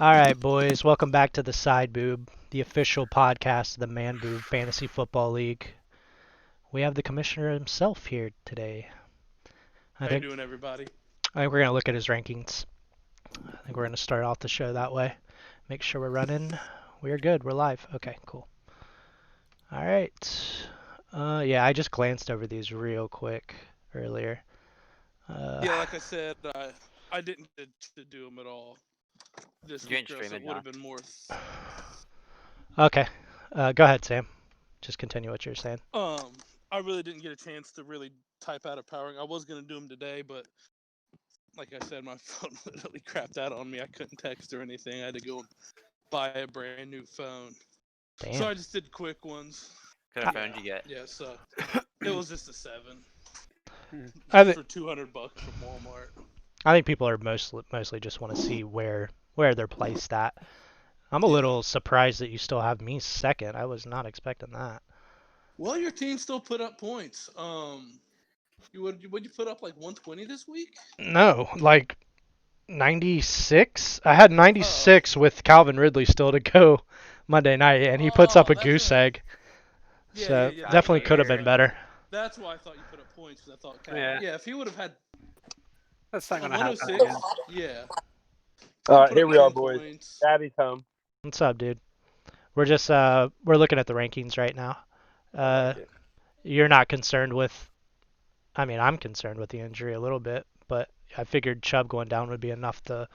All right, boys, welcome back to the sideboob, the official podcast of the Man Boob Fantasy Football League. We have the commissioner himself here today. I How you think doing, everybody? I think we're gonna look at his rankings. I think we're gonna start off the show that way. Make sure we're running. We're good. We're live. Okay, cool. All right. Yeah, I just glanced over these real quick earlier. Uh, Yeah, like I said, I didn't get to do them at all this You week, ain't or else it streaming, would John. have been more. okay. Go ahead, Sam. Just continue what you're saying. Um, I really didn't get a chance to really type out a powering. I was gonna do them today, but like I said, my phone literally crapped out on me. I couldn't text or anything. I had to go and buy a brand new phone. So Damn. I just did quick ones. What kind of phone did you get? Yeah, so it was just a 7 I think for $200 from Walmart. I think people are mostly just want to see where they're placed at. I'm a Yeah. little surprised that you still have me second. I was not expecting that. Well, your team still put up points. Would you put up like 120 this week? No, like 96. I had Oh, 96 with Calvin Ridley still to go Monday night, and he puts up oh, a that's goose right. egg. So Yeah. Out of That's definitely right. could have That's here. been right. better. That's why I thought you put up points because I thought Cal. Yeah. Yeah, if he would have had That's not a going to happen 106, again. yeah, All he'd right, put here up we are, 10 boys. points. Abby's home. What's up, dude? We're just we're looking at the rankings right now. I Uh, like it. you're not concerned with. I mean, I'm concerned with the injury a little bit, but I figured Chubb going down would be enough to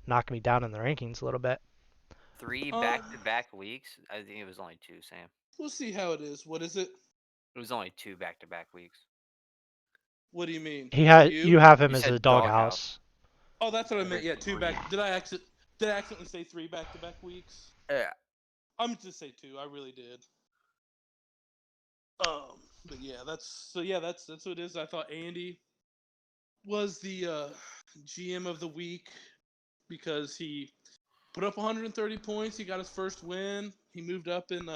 knock me down in the rankings a little bit. 3 Uh, back-to-back weeks? I think it was only 2, Sam. we'll see how it is. What is it? It was only 2 back-to-back weeks. What do you mean? You have him You as a said doghouse. doghouse. Oh, that's what I meant. Okay, Yeah, two or back. you- Did I accidentally say 3 back-to-back weeks? Yeah. I'm just say 2. I really did. But yeah, that's what it is. I thought Andy was the GM of the week because he put up 130 points. He got his first win. He moved up in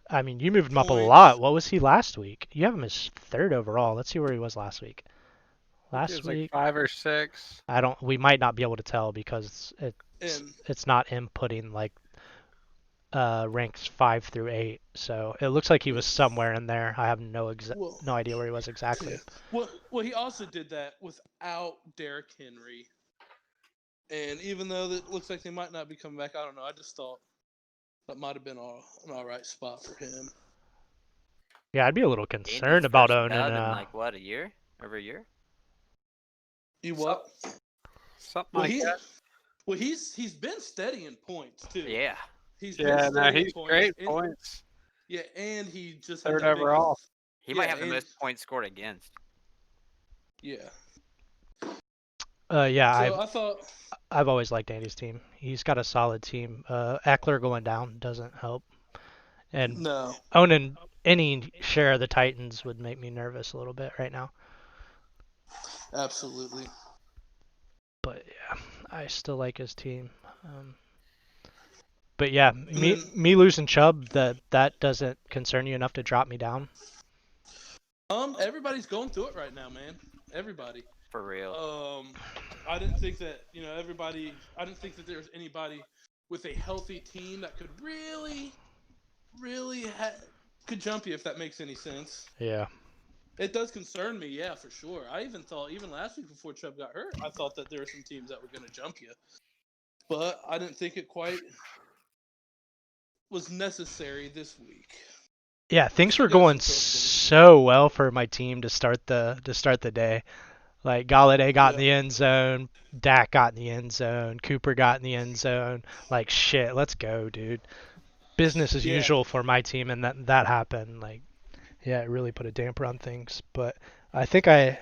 I mean, you moved him up a points. lot. What was he last week? You have him as third overall. Let's see where he was last week. I think it Last was like week, 5 or 6. I don't. We might not be able to tell because And it's not inputting like ranks 5 through 8. So it looks like he was somewhere in there. I have well, no idea where he was exactly. well, he also did that without Derrick Henry. And even though it looks like they might not be coming back, I don't know. I just thought that might have been an all right spot for him. Yeah, I'd be a little Andy's concerned about first owning. dub in like what, a year? Over a year? You what? Something Well, like that. he's been steady in points too. Yeah. He's been Yeah, no, steady in he's points. great And, points. yeah, and he just had Third that big. overall. He might Yeah, have the and- most points scored against. Yeah. Yeah, So I thought. I've always liked Andy's team. He's got a solid team. Eckler going down doesn't help, and No. owning any share of the Titans would make me nervous a little bit right now. Absolutely. But yeah, I still like his team. But yeah, then- me losing Chubb, that doesn't concern you enough to drop me down. Everybody's going through it right now, man. Everybody. For real. I didn't think that everybody. I didn't think that there was anybody with a healthy team that could really could jump you, if that makes any sense. Yeah. It does concern me, yeah, for sure. I even thought, even last week before Chubb got hurt, I thought that there were some teams that were going to jump you. But I didn't think it quite was necessary this week. Yeah, things were You guys going are so so well for my team to start the day. Like Galladay got in the end zone, Dak got in the end zone, Cooper got in the end zone. Like shit, let's go, dude. Business as Yeah. usual for my team, and that happened. Like, yeah, it really put a damper on things. But I think as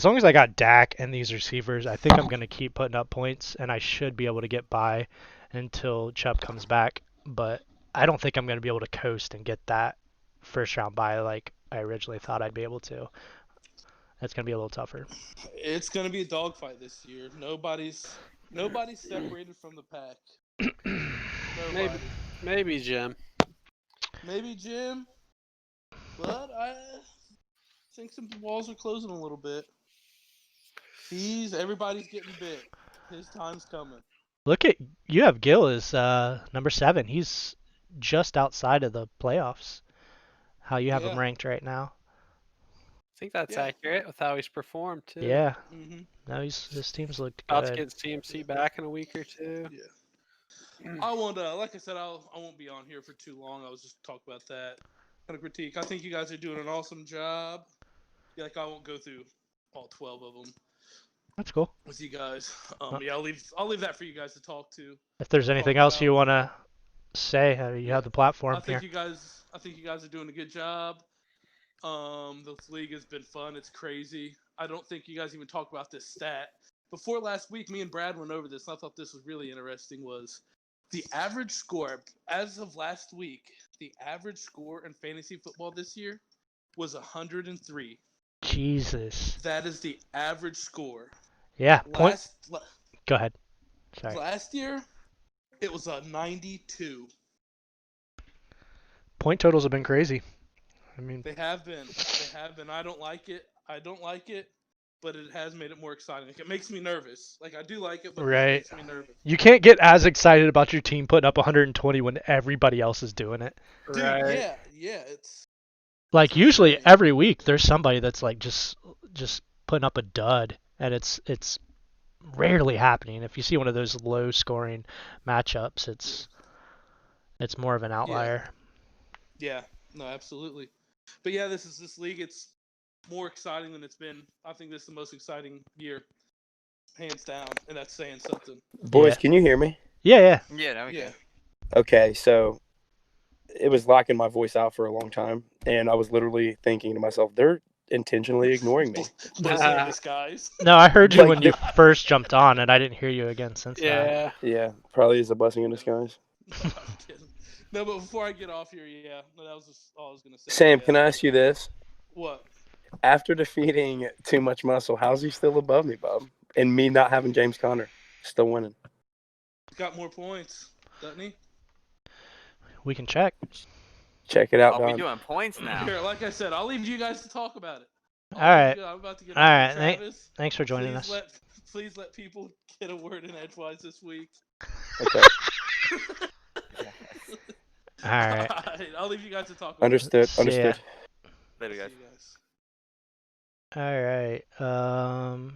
long as I got Dak and these receivers, I think I'm gonna keep putting up points, and I should be able to get by until Chubb comes back. But I don't think I'm gonna be able to coast and get that first round bye like I originally thought I'd be able to. That's gonna be a little tougher. It's going to be a dogfight this year. Nobody's separated from the pack. Nobody. Maybe Jim. Maybe Jim, but I think some walls are closing a little bit. Everybody's getting bit. His time's coming. Look at you have Gil as number 7. He's just outside of the playoffs. How you have him Yeah. ranked right now? I think that's Yeah. accurate with how he's performed too. Yeah. Mm-hmm. No, his team's looked About to good. get CMC back in a week or two. Yeah. I won't. Like I said, I won't be on here for too long. I was just talk about that kind of critique. I think you guys are doing an awesome job. Yeah, like I won't go through all 12 of them That's cool. with you guys. Well, Yeah, I'll leave that for you guys to talk to. if there's anything Talk else you about. want to say, you Yeah. have the platform here. I think you guys are doing a good job. This league has been fun. It's crazy. I don't think you guys even talk about this stat. Before last week, me and Brad went over this. And I thought this was really interesting. Was the average score as of last week? The average score in fantasy football this year was 103. Jesus. That is the average score. Yeah. Go ahead. Sorry. Last year, it was a 92. Point totals have been crazy. I mean, They have been. They have been. I don't like it. But it has made it more exciting. Like, it makes me nervous. Like I do like it, but right. it makes me nervous. You can't get as excited about your team putting up 120 when everybody else is doing it. Dude, Right. yeah, it's Like usually insane. every week there's somebody that's like just putting up a dud, and it's rarely happening. If you see one of those low scoring matchups, it's more of an outlier. Yeah, no, absolutely. But yeah, this league. It's more exciting than it's been. I think this is the most exciting year, hands down, and that's saying something. Boys, Yeah. can you hear me? Yeah. Yeah, no, we Yeah, can. Okay, so it was locking my voice out for a long time, and I was literally thinking to myself, they're intentionally ignoring me. blessing in disguise. No, I heard you Like, when you first jumped on, and I didn't hear you again since then. Yeah. Yeah, probably is a blessing in disguise. No, I'm kidding. No, but before I get off here, yeah, no, that was just all I was gonna say. Sam, Yeah. can I ask you this? What? After defeating Too Much Muscle, how's he still above me, Bob? And me not having James Conner, still winning. Got more points, doesn't he? We can check. Check it out, Oh, we Don. doing points now. Here, like I said, I'll leave you guys to talk about it. All right. I'm about to get All off. right. Travis, Thanks for joining us. Please let people get a word in edgewise this week. Okay, All right. I'll leave you guys to talk about understood. See ya. Understood. Later, it. guys. See you guys. All right.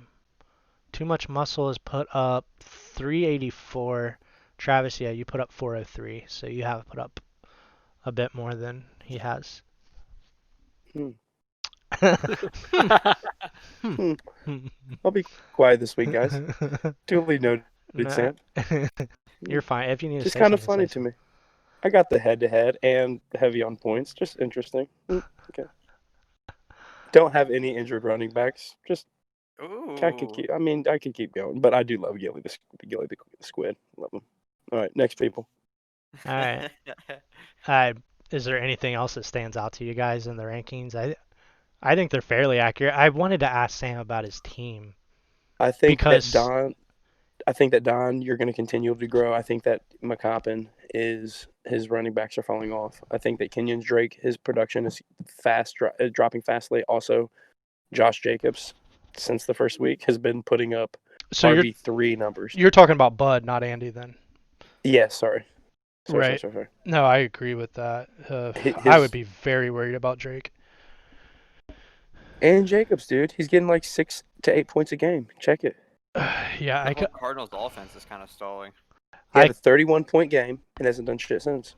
Too Much Muscle has put up 384. Travis, yeah, you put up 403, so you have put up a bit more than he has. I'll be quiet this week, guys. Duly noted, Sam. You're fine. If you need to Just say kind of something, funny say to me. I got the head-to-head and heavy on points. Just interesting. Okay. Don't have any injured running backs. Just Ooh. I could keep going, but I do love Gilly the squid. Love him. All right, next people. All right. Is there anything else that stands out to you guys in the rankings? I think they're fairly accurate. I wanted to ask Sam about his team. I think Because- that Don, you're going to continue to grow. I think that McCoppin his running backs are falling off. I think that Kenyon Drake, his production is dropping fastly. Also, Josh Jacobs, since the first week, has been putting up So RB3 numbers. you're talking about Bud, not Andy, then. Yes, sorry. Right. Sorry. No, I agree with that. His- I would be very worried about Drake. And Jacobs, dude, he's getting like 6 to 8 points a game. Check it. Yeah, The whole Cardinals offense is kind of stalling. He had a 31-point game and hasn't done shit since.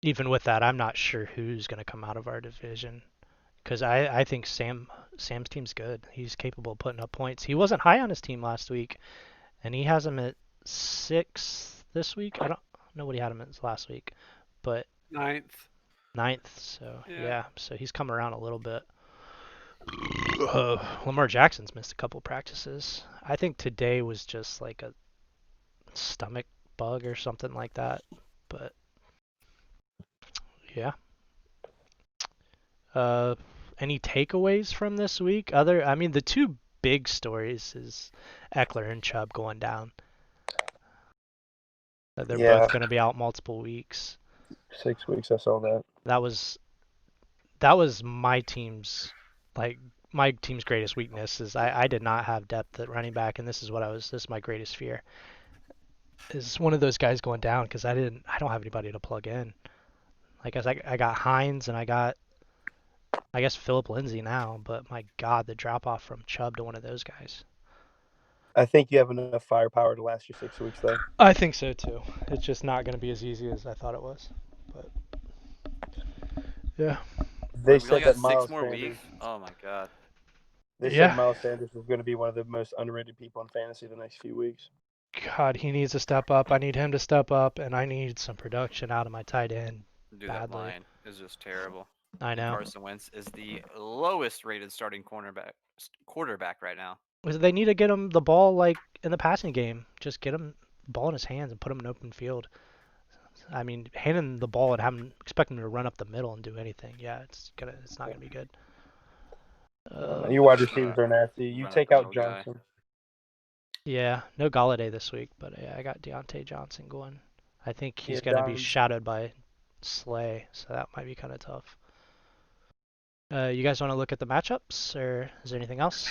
even with that, I'm not sure who's going to come out of our division. Because I think Sam's team's good. He's capable of putting up points. He wasn't high on his team last week, and he has him at 6 this week. I don't know what he had him at last week, but 9th. 9th. So Yeah. so he's come around a little bit. Lamar Jackson's missed a couple practices. I think today was just like a stomach bug or something like that. But yeah. Any takeaways from this week? The two big stories is Eckler and Chubb going down. They're both going to be out multiple weeks. 6 weeks, I saw that. That was my team's like my team's greatest weakness is I did not have depth at running back, and this is my greatest fear. Is one of those guys going down because I don't have anybody to plug in. Like I got Hines and I guess Philip Lindsay now, but my God, the drop off from Chubb to one of those guys. I think you have enough firepower to last you 6 weeks, though. I think so too. It's just not going to be as easy as I thought it was. But yeah, They Wait, we only said got that 6 more weeks? Oh my god. They said yeah. Miles Sanders was going to be one of the most underrated people in fantasy the next few weeks. God, he needs to step up. I need him to step up, and I need some production out of my tight end Dude, that badly. line is just terrible. I And know. Carson Wentz is the lowest rated starting quarterback right now. They need to get him the ball like in the passing game. Just get him the ball in his hands and put him in open field. I mean, handing the ball and having expect him to run up the middle and do anything. Yeah, it's not gonna be good. Your wide Not receivers a are nasty. You run up take the out middle guy. Johnson. Yeah, no Galladay this week, but yeah, I got Deontay Johnson going. I think he's Yeah, gonna be Don. shadowed by Slay, so that might be kind of tough. You guys want to look at the matchups, or is there anything else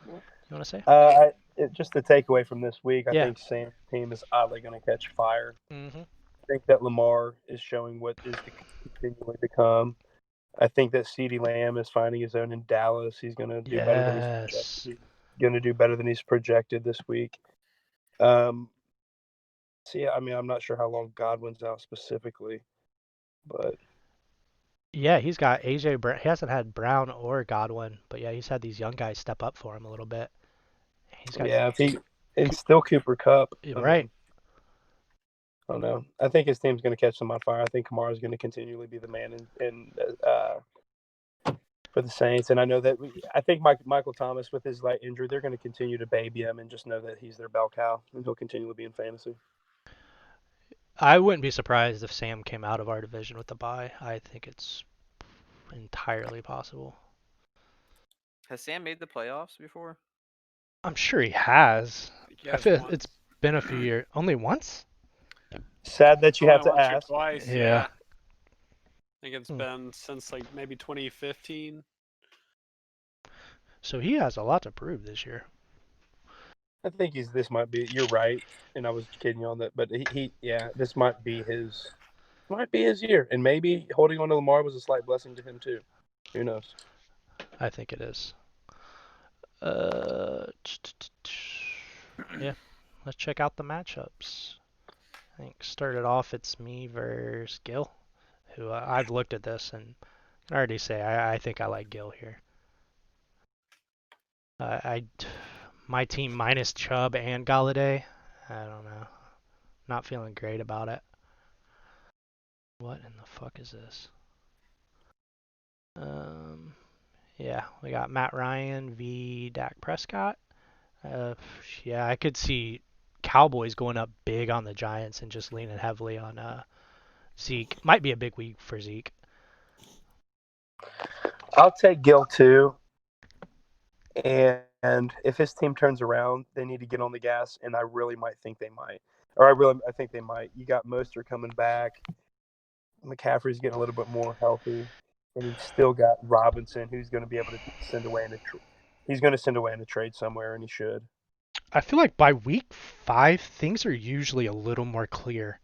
you want to say? Just the takeaway from this week, I Yeah. think Sam's team is oddly going to catch fire. Mm-hmm. I think that Lamar is showing what is to continually to come. I think that CeeDee Lamb is finding his own in Dallas. He's going to do better than Yes. he's going to do better than he's projected this week. Yeah, I mean, I'm not sure how long Godwin's out specifically, but Yeah, he's got AJ Brown. He hasn't had Brown or Godwin, but yeah, he's had these young guys step up for him a little bit. He's got yeah, and still Cooper Cup. I right. mean, I don't know. I think his team's going to catch some on fire. I think Kamara's going to continually be the man for the Saints, and I know that I think Michael Thomas with his light injury, they're going to continue to baby him and just know that he's their bell cow, and he'll continually be in fantasy. I wouldn't be surprised if Sam came out of our division with the bye. I think it's entirely possible. Has Sam made the playoffs before? I'm sure he has. He I has feel once. it's been a few years. Only once? Sad that you Only have to once or ask. twice. Yeah. Yeah. I think it's Hmm. been since like maybe 2015. So he has a lot to prove this year. I think this might be. You're right, and I was kidding you on that, but this might be his year, and maybe holding on to Lamar was a slight blessing to him too. Who knows? I think it is. Yeah, let's check out the matchups. I think started off it's me versus Gil, who I've looked at this and can already say I think I like Gil here. My team minus Chubb and Galladay. I don't know. Not feeling great about it. What in the fuck is this? Yeah, we got Matt Ryan v. Dak Prescott. Yeah, I could see Cowboys going up big on the Giants and just leaning heavily on Zeke. Might be a big week for Zeke. I'll take Gil too. And if his team turns around, they need to get on the gas, and I really might think they might. I think they might. You got Mostert coming back. McCaffrey's getting a little bit more healthy, and he's still got Robinson, who's going to be able to send away he's going to send away in a trade somewhere, and he should. I feel like by week 5, things are usually a little more clear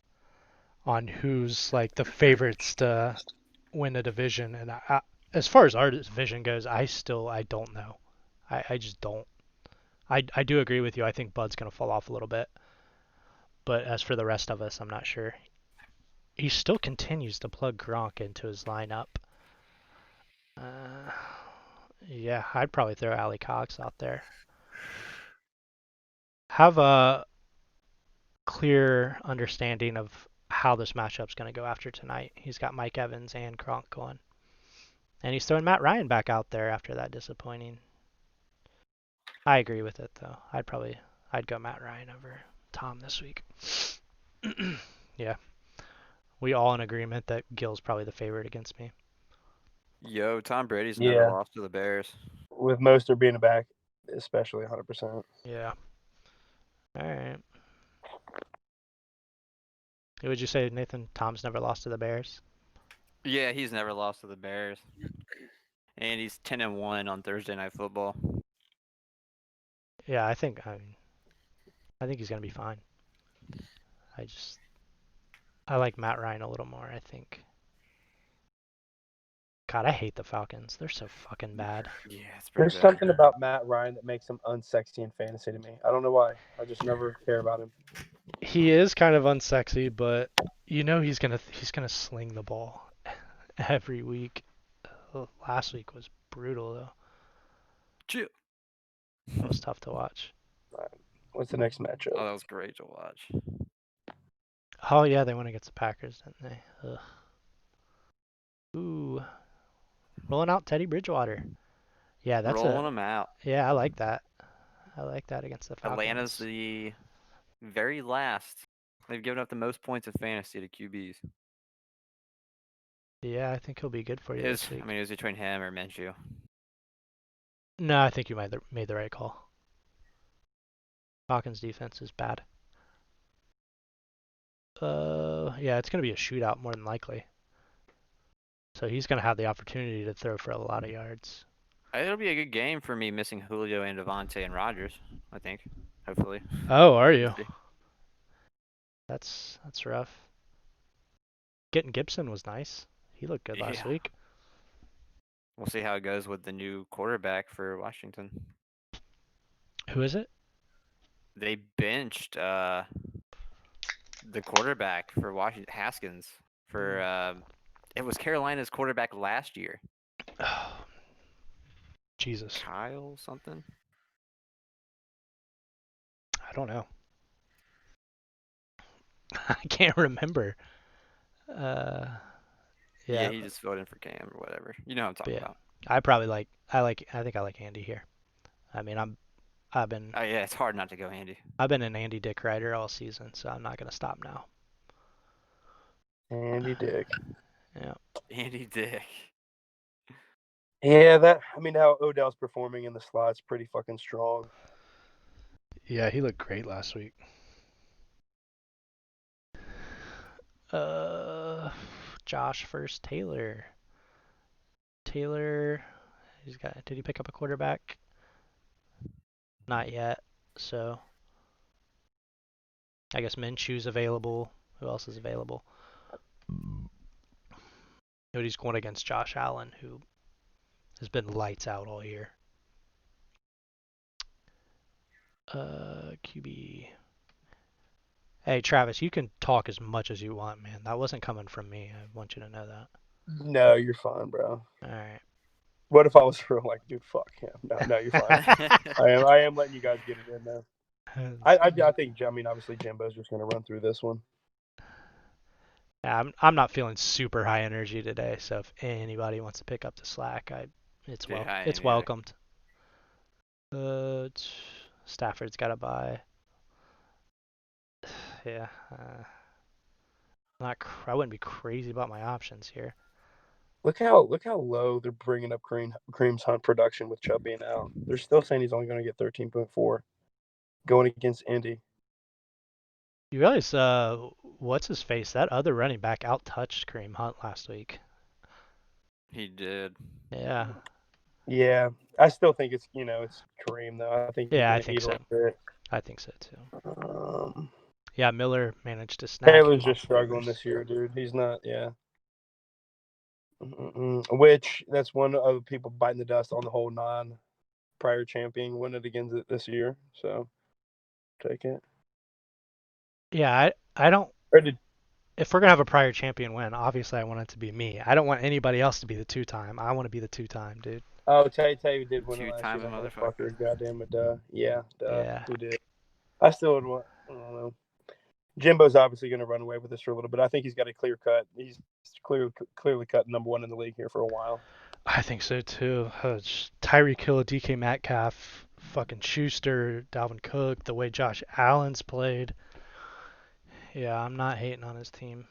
on who's like the favorites to win a division. And as far as our division goes, I don't know. I just don't. I do agree with you. I think Bud's going to fall off a little bit. But as for the rest of us, I'm not sure. He still continues to plug Gronk into his lineup. Yeah, I'd probably throw Ali Cox out there. Have a clear understanding of how this matchup's going to go after tonight. He's got Mike Evans and Gronk going. And he's throwing Matt Ryan back out there after that disappointing. I agree with it, though. I'd go Matt Ryan over Tom this week. Yeah. We all in agreement that Gil's probably the favorite against me. Yo, Tom Brady's never lost to the Bears. With Mostert being back, especially 100%. Yeah. All right. Would you say, Nathan, Tom's never lost to the Bears? Yeah, he's never lost to the Bears. And he's 10-1 on Thursday Night Football. Yeah, I think he's gonna be fine. I like Matt Ryan a little more, I think. God, I hate the Falcons. They're so fucking bad. Yeah, it's pretty There's bad. something about Matt Ryan that makes him unsexy in fantasy to me. I don't know why. I just never care about him. He is kind of unsexy, but he's gonna sling the ball every week. Last week was brutal though. Chill. That was tough to watch. What's the next matchup? Oh, that was great to watch. Oh yeah, they went against the Packers, didn't they? Ugh. Ooh, rolling out Teddy Bridgewater. Yeah, Rolling them out. I like that. I like that against the Falcons. Atlanta's the very last. They've given up the most points in fantasy to QBs. Yeah, I think he'll be good for you this week. I mean, it was between him or Minshew. No, I think you made the right call. Falcons defense is bad. Yeah, it's gonna be a shootout more than likely. So he's gonna have the opportunity to throw for a lot of yards. It'll be a good game for me missing Julio and Devontae and Rodgers, I think. Hopefully. Oh, are you? See. That's rough. Getting Gibson was nice. He looked good last Yeah. week. We'll see how it goes with the new quarterback for Washington. Who is it? They benched the quarterback for Washington, Haskins, for it was Carolina's quarterback last year. Oh, Jesus. Kyle something? I don't know. I can't remember. Yeah, he just voted for Cam or whatever. You know what I'm talking about. I think I like Andy here. I mean, I've been Oh yeah, it's hard not to go Andy. I've been an Andy Dick rider all season, so I'm not gonna stop now. Andy Dick. Yeah. Andy Dick. Yeah, how Odell's performing in the slot's pretty fucking strong. Yeah, he looked great last week. Josh versus Taylor. Taylor, did he pick up a quarterback? Not yet, so I guess Minshew's available. Who else is available? But he's going against Josh Allen, who has been lights out all year. QB. Hey, Travis, you can talk as much as you want, man. That wasn't coming from me. I want you to know that. No, you're fine, bro. All right. What if I was for like, dude, fuck him? No, you're fine. I am letting you guys get it in there. I think, I mean, obviously Jimbo's just gonna run through this one. Yeah, I'm not feeling super high energy today, so if anybody wants to pick up the slack, it's welcomed. Stafford's got to buy. Yeah, I wouldn't be crazy about my options here. Look how low they're bringing up Kareem's Hunt production with Chubb being out. They're still saying he's only going to get 13.4 going against Indy. You realize, what's his face? That other running back out-touched Kareem Hunt last week. He did. Yeah. Yeah, I still think it's Kareem though. I think I think so. Bit. I think so too. Yeah, Miller managed to snag. Taylor's just struggling this year, dude. He's not. Yeah. Which that's one of the people biting the dust on the whole non-prior champion winning against it this year. So take it. Yeah, I don't. If we're gonna have a prior champion win, obviously I want it to be me. I don't want anybody else to be the two-time. I want to be the two-time, dude. Oh, Tay did win it last Two-time year. motherfucker. Goddamn it, duh. Yeah, Yeah. He did. I still would want. I don't know. Jimbo's obviously going to run away with this for a little bit. I think he's got a clear cut. He's clearly cut number one in the league here for a while. I think so too. Tyreek Hill, DK Metcalf, fucking Schuster, Dalvin Cook, the way Josh Allen's played. Yeah, I'm not hating on his team.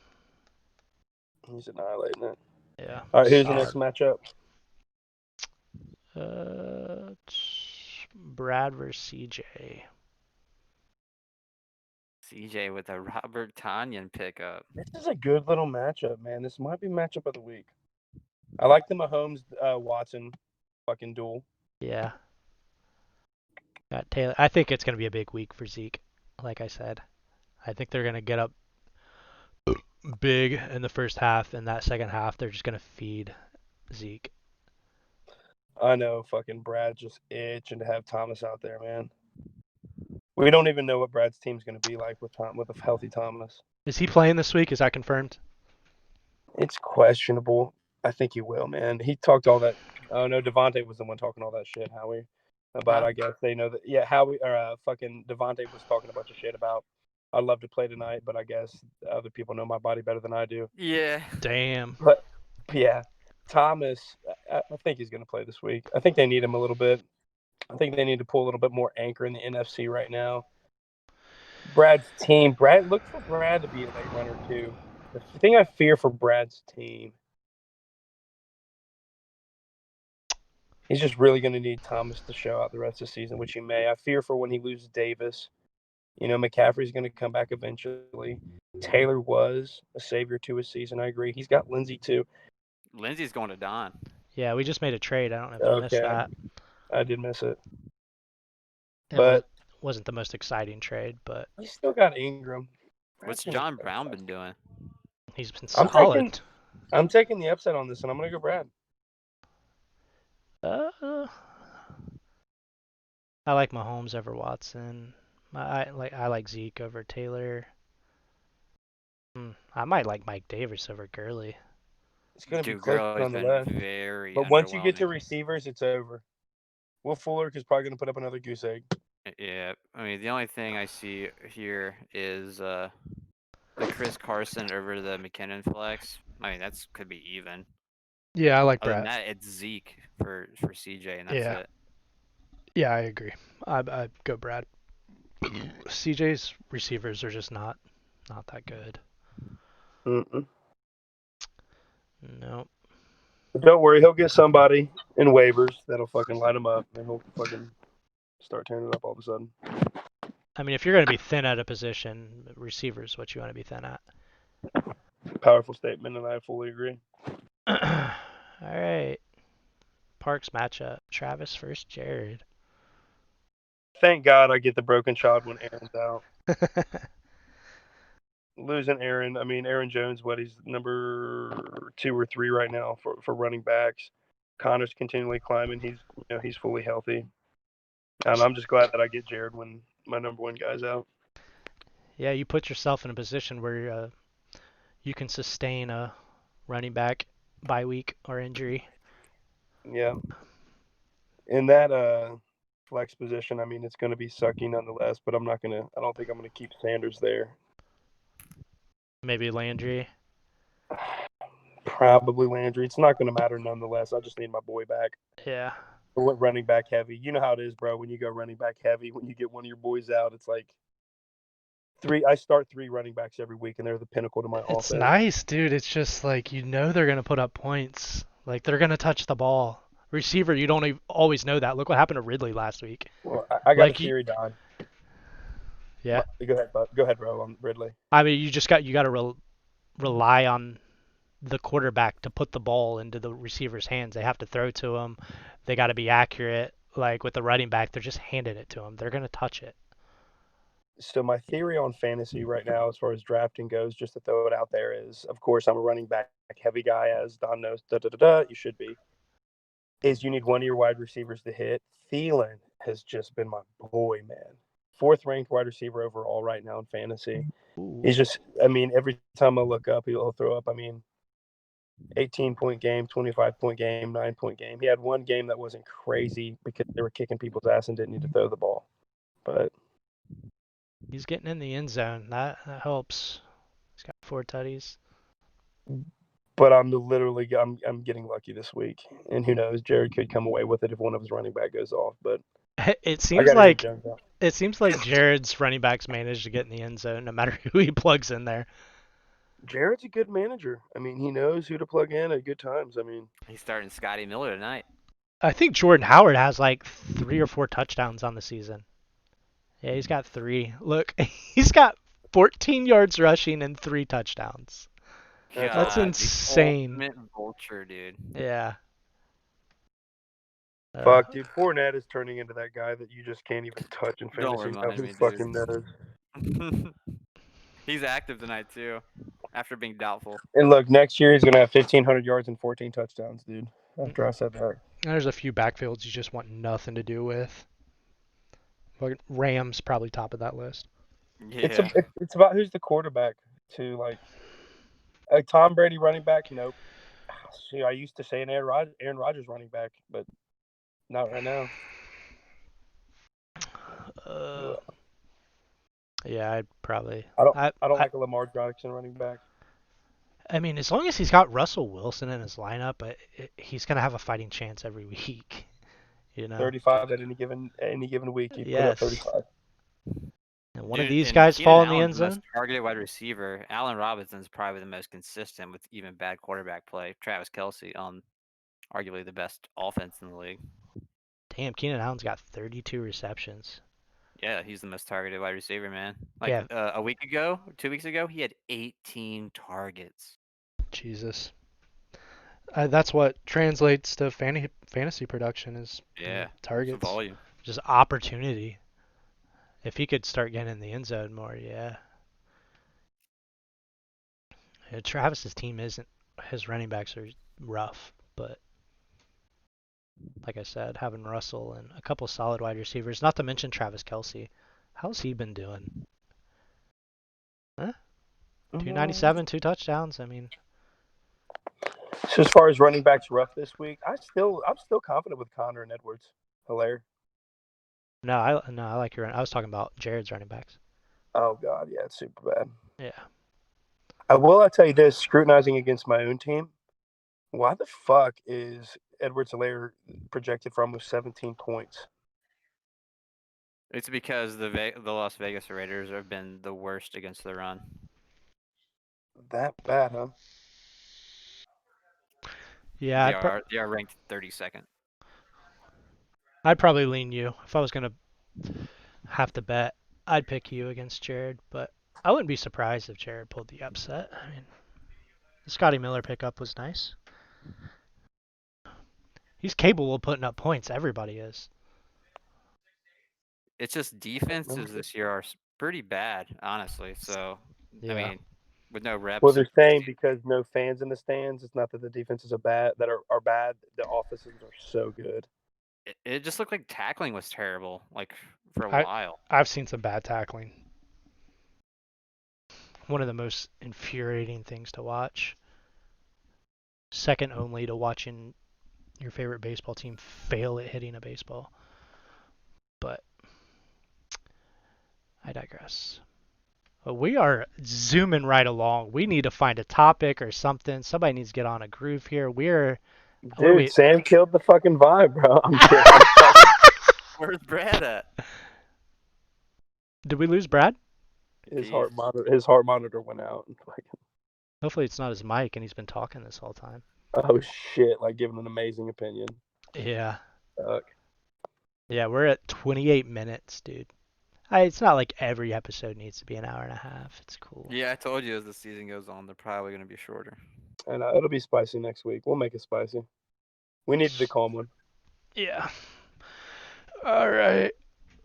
He's annihilating it. Yeah. All right, who's the next matchup? Brad versus CJ. CJ with a Robert Tonyan pickup. This is a good little matchup, man. This might be matchup of the week. I like the Mahomes Watson fucking duel. Yeah. Got Taylor. I think it's going to be a big week for Zeke. Like I said, I think they're going to get up big in the first half, and that second half they're just going to feed Zeke. I know fucking Brad's just itching to have Thomas out there, man. We don't even know what Brad's team's going to be like with a healthy Thomas. Is he playing this week? Is that confirmed? It's questionable. I think he will, man. He talked all that. Oh no, Devontae was the one talking all that shit. Howie about. Huh? I guess they know that. Yeah, Howie or fucking Devontae was talking a bunch of shit about. I'd love to play tonight, but I guess other people know my body better than I do. Yeah. Damn. But yeah, Thomas, I think he's going to play this week. I think they need him a little bit. I think they need to pull a little bit more anchor in the NFC right now. Brad's team. Look for Brad to be a late runner too. The thing I fear for Brad's team, he's just really going to need Thomas to show out the rest of the season, which he may. I fear for when he loses Davis. You know, McCaffrey's going to come back eventually. Taylor was a savior to his season. I agree. He's got Lindsey too. Lindsey's going to Don. Yeah, we just made a trade. I don't know if you missed Okay, that. I did miss it. It But wasn't the most exciting trade, but he's still got Ingram. What's Brad's gonna John go Brown fast. been doing? he's been I'm solid. I'm taking the upset on this, and I'm going to go Brad. I like Mahomes over Watson. I like Zeke over Taylor. I might like Mike Davis over Gurley. It's going to be Dude, close girl has been nonetheless. very But once you get to underwhelming. receivers, it's over. Will Fuller is probably going to put up another goose egg. Yeah, I mean the only thing I see here is the Chris Carson over the McKinnon flex. I mean that's could be even. Yeah, I like Other than Brad. that, it's Zeke for CJ, and that's Yeah. it. Yeah, I agree. I go Brad. CJ's receivers are just not that good. Mm-mm. Nope. But don't worry, he'll get somebody in waivers that'll fucking light him up, and he'll fucking start turning it up all of a sudden. I mean, if you're going to be thin at a position, receivers what you want to be thin at. Powerful statement, and I fully agree. All right. Parks matchup. Travis versus Jared. Thank God I get the broken child when Aaron's out. Losing Aaron, I mean Aaron Jones, he's number 2 or 3 right now for running backs. Connor's continually climbing. He's fully healthy, and I'm just glad that I get Jared when my number 1 guy's out. Yeah, you put yourself in a position where you can sustain a running back bye week or injury. Yeah. In that flex position, I mean it's going to be sucky nonetheless, but I don't think I'm going to keep Sanders there. Maybe Landry. Probably Landry. It's not going to matter nonetheless. I just need my boy back. Yeah. I went running back heavy. You know how it is, bro. When you go running back heavy, when you get one of your boys out, it's like I start 3 running backs every week, and they're the pinnacle to my It's offense. nice, dude. It's just like they're going to put up points. Like they're going to touch the ball. Receiver, you don't always know that. Look what happened to Ridley last week. Well, I got Like a theory, Don. Yeah. Go ahead, bud. Go ahead, bro. On Ridley. I mean, you got to rely on the quarterback to put the ball into the receiver's hands. They have to throw to him. They got to be accurate. Like with the running back, they're just handing it to him. They're going to touch it. So my theory on fantasy right now, as far as drafting goes, just to throw it out there, is of course I'm a running back heavy guy, as Don knows. You should be. Is you need one of your wide receivers to hit. Thielen has just been my boy, man. 4th ranked wide receiver overall right now in fantasy. Ooh. He's just, I mean, every time I look up, he'll throw up. I mean, 18-point game, 25-point game, 9-point game. He had one game that wasn't crazy because they were kicking people's ass and didn't need to throw the ball. But he's getting in the end zone. That helps. He's got 4 tutties. But I'm getting lucky this week, and who knows? Jared could come away with it if one of his running back goes off. But It I seems gotta like get Jones out. it seems like Jared's running backs manage to get in the end zone no matter who he plugs in there. Jared's a good manager. I mean, he knows who to plug in at good times. I mean, He's starting Scotty Miller tonight. I think Jordan Howard has like 3 or 4 touchdowns on the season. Yeah, he's got 3. Look, he's got 14 yards rushing and 3 touchdowns. That's That's God, insane. The ultimate vulture, dude. Yeah. Fuck, dude. Fournette is turning into that guy that you just can't even touch in Don't fantasy. remind Who me, dude. fucking knows? He's active tonight too, after being doubtful. And look, next year he's gonna have 1,500 yards and 14 touchdowns, dude. After I said that. There's a few backfields you just want nothing to do with. But Rams probably top of that list. Yeah. It's about who's the quarterback too. Like a Tom Brady running back. Nope. See, I used to say an Aaron Rodgers running back, but not right now. Yeah, I'd probably. I don't like a Lamar Jackson running back. I mean, as long as he's got Russell Wilson in his lineup, he's gonna have a fighting chance every week. You know. 35 at any given week. He put up 35. And one of Dude, these and guys Keenan fall in the Allen's end the zone. most targeted wide receiver. Allen Robinson's probably the most consistent with even bad quarterback play. Travis Kelce on arguably the best offense in the league. Damn, Keenan Allen's got 32 receptions. Yeah, he's the most targeted wide receiver, man. Like Yeah. a week ago, 2 weeks ago, he had 18 targets. Jesus. That's what translates to fantasy production is targets. Volume. Just opportunity. If he could start getting in the end zone more, yeah. Travis's team isn't. His running backs are rough, but like I said, having Russell and a couple solid wide receivers, not to mention Travis Kelce. How's he been doing? Huh? 297, 2 touchdowns. I mean, so as far as running backs rough this week, I'm still confident with Connor and Edwards. Hilaire. no, I like your. I was talking about Jared's running backs. Oh god, yeah, it's super bad. Yeah. I tell you this, scrutinizing against my own team, why the fuck is Edwards Hilaire projected for almost 17 points? It's because the Las Vegas Raiders have been the worst against the run. That bad, huh? Yeah, They are ranked 32nd. I'd probably lean you if I was gonna have to bet. I'd pick you against Jared, but I wouldn't be surprised if Jared pulled the upset. I mean, the Scotty Miller pickup was nice. He's capable of putting up points. Everybody is. It's just defenses this year are pretty bad, honestly. So, Yeah. I mean, with no reps. Well, they're saying because no fans in the stands, it's not that the defenses are bad. The offenses are so good. It just looked like tackling was terrible, like for a while. I've seen some bad tackling. One of the most infuriating things to watch. Second only to watching your favorite baseball team fail at hitting a baseball. But I digress. But we are zooming right along. We need to find a topic or something. Somebody needs to get on a groove here. Dude, Sam killed the fucking vibe, bro. I'm kidding. Where's Brad at? Did we lose Brad? His heart monitor went out. Hopefully it's not his mic and he's been talking this whole time. Oh shit! Like giving an amazing opinion. Yeah. Fuck. Yeah, we're at 28 minutes, dude. It's not like every episode needs to be an hour and a half. It's cool. Yeah, I told you as the season goes on, they're probably going to be shorter. And it'll be spicy next week. We'll make it spicy. We needed a calm one. Yeah. All right.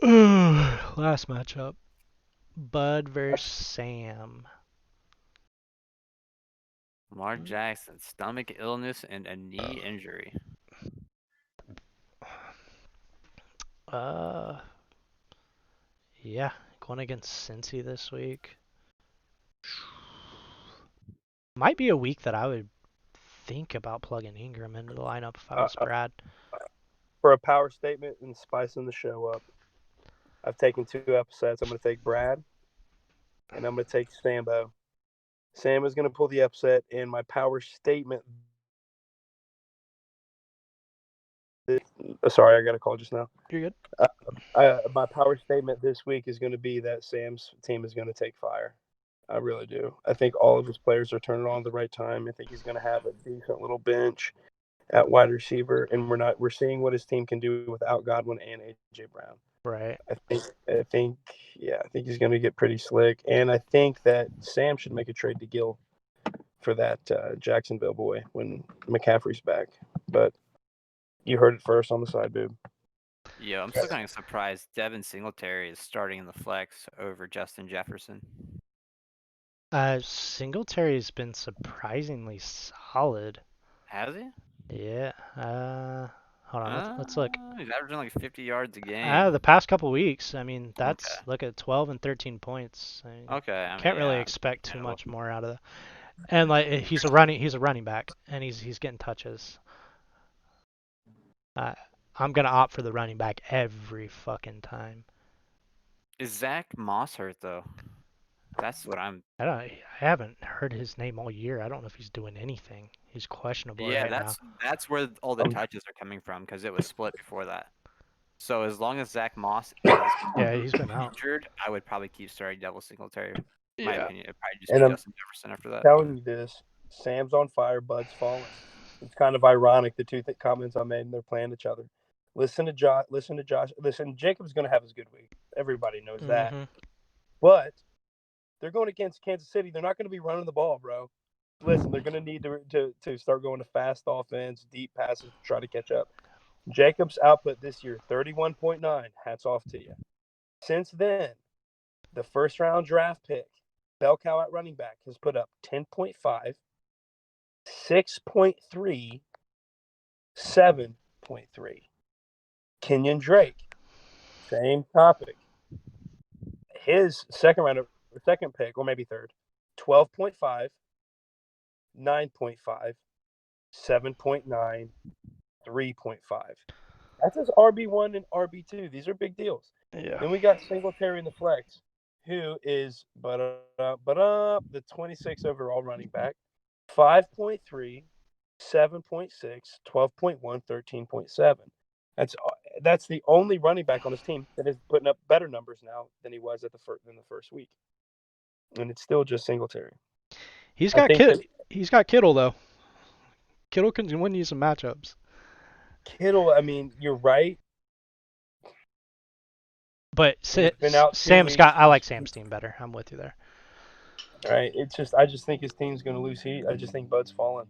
Last matchup. Bud versus Sam. Lamar Jackson, stomach illness and a knee injury. Yeah, going against Cincy this week. Might be a week that I would think about plugging Ingram into the lineup if I was Brad. For a power statement and spicing the show up, I've taken 2 upsets. I'm going to take Brad, and I'm going to take Sambo. Sam is going to pull the upset, and my power statement. Sorry, I got a call just now. You're good. My power statement this week is going to be that Sam's team is going to take fire. I really do. I think all of his players are turning on at the right time. I think he's going to have a decent little bench at wide receiver, and we're seeing what his team can do without Godwin and AJ Brown. Right. I think he's going to get pretty slick, and I think that Sam should make a trade to Gill for that Jacksonville boy when McCaffrey's back. But You heard it first on the side, boob. Yeah, I'm still kind of surprised Devin Singletary is starting in the flex over Justin Jefferson. Singletary's been surprisingly solid. Has he? Yeah. Hold on. Let's look. He's averaging like 50 yards a The game. past couple weeks, I mean, Okay. look at 12 and 13 points. I mean, Okay, I mean, can't really yeah. expect too Understandable. much more out of the. And like he's a running back, and he's getting touches. I'm gonna opt for the running back every fucking time. Is Zach Moss hurt though? That's what I'm. I haven't heard his name all year. I don't know if he's doing anything. He's questionable Yeah, right now. that's where all the touches are coming from because it was split before that. So as long as Zach Moss is Yeah, he's been out. injured, I would probably keep starting Devil Singletary. My Yeah. opinion, it'd probably just And be I'm Justin Jefferson after that. telling you this: Sam's on fire, Bud's falling. It's kind of ironic the two comments I made, and they're playing each other. Listen to Josh. Listen, Jacob's going to have his good week. Everybody knows that. Mhm. But they're going against Kansas City. They're not going to be running the ball, bro. Listen, they're going to need to start going to fast offense, deep passes to try to catch up. Jacobs' output this year, 31.9. Hats off to you. Since then, the first round draft pick, bell cow at running back, has put up 10.5, 6.3, 7.3. Kenyon Drake, same topic. His second pick, or maybe third, 12.5, 9.5, 7.9, 3.5. That's his RB1 and RB2. These are big deals. Yeah. Then we got Singletary in the flex, who is the 26 overall running back, 5.3, 7.6, 12.1, 13.7. That's the only running back on his team that is putting up better numbers now than he was at the first week, and it's still just Singletary. He's I got think He's got Kittle though. Kittle can win you some matchups. Kittle, I mean, you're right. But He's been out 2 Sam's weeks. got. I like Sam's team better. I'm with you there. Right. I just think his team's going to lose heat. I just think Bud's falling.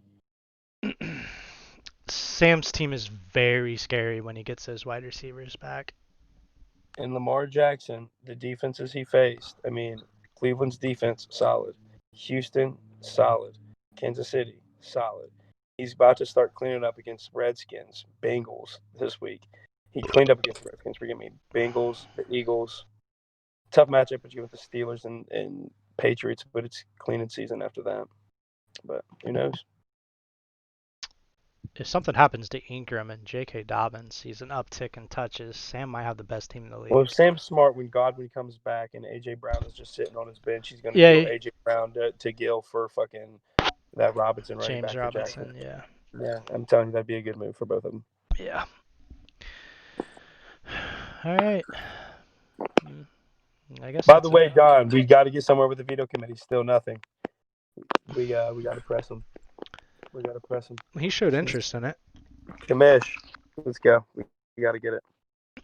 Sam's team is very scary when he gets those wide receivers back. And Lamar Jackson, the defenses he faced, I mean, Cleveland's defense, solid. Houston, solid. Kansas City, solid. He's about to start cleaning up against Redskins, Bengals this week. He cleaned up against Redskins, forgive me. Bengals, the Eagles. Tough matchup with the Steelers and Patriots, but it's cleaning season after that. But who knows? If something happens to Ingram and J.K. Dobbins, he's an uptick in touches. Sam might have the best team in the league. Well, if Sam's smart, when Godwin comes back and A.J. Brown is just sitting on his bench, he's going to Yeah, go A.J. Brown to Gill for fucking that Robinson running James back for Jackson. Robinson, yeah. Yeah, I'm telling you, that'd be a good move for both of them. Yeah. All right. I guess. By the way, Don, we got to get somewhere with the veto committee. Still nothing. We got to press him. We got to press him. He showed interest in it. Kamish, let's go. We got to get it.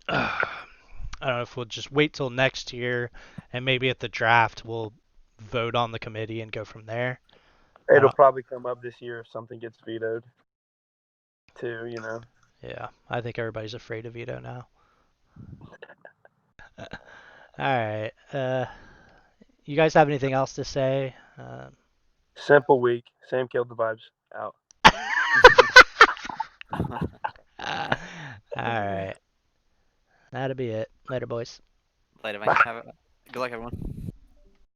I don't know if we'll just wait till next year, and maybe at the draft we'll vote on the committee and go from there. It'll probably come up this year if something gets vetoed, too. You know. Yeah, I think everybody's afraid of veto now. All right. You guys have anything else to say? Simple week. Sam killed the vibes. Out. All right. That'll be it. Later, boys. Later, mate. Good luck, everyone.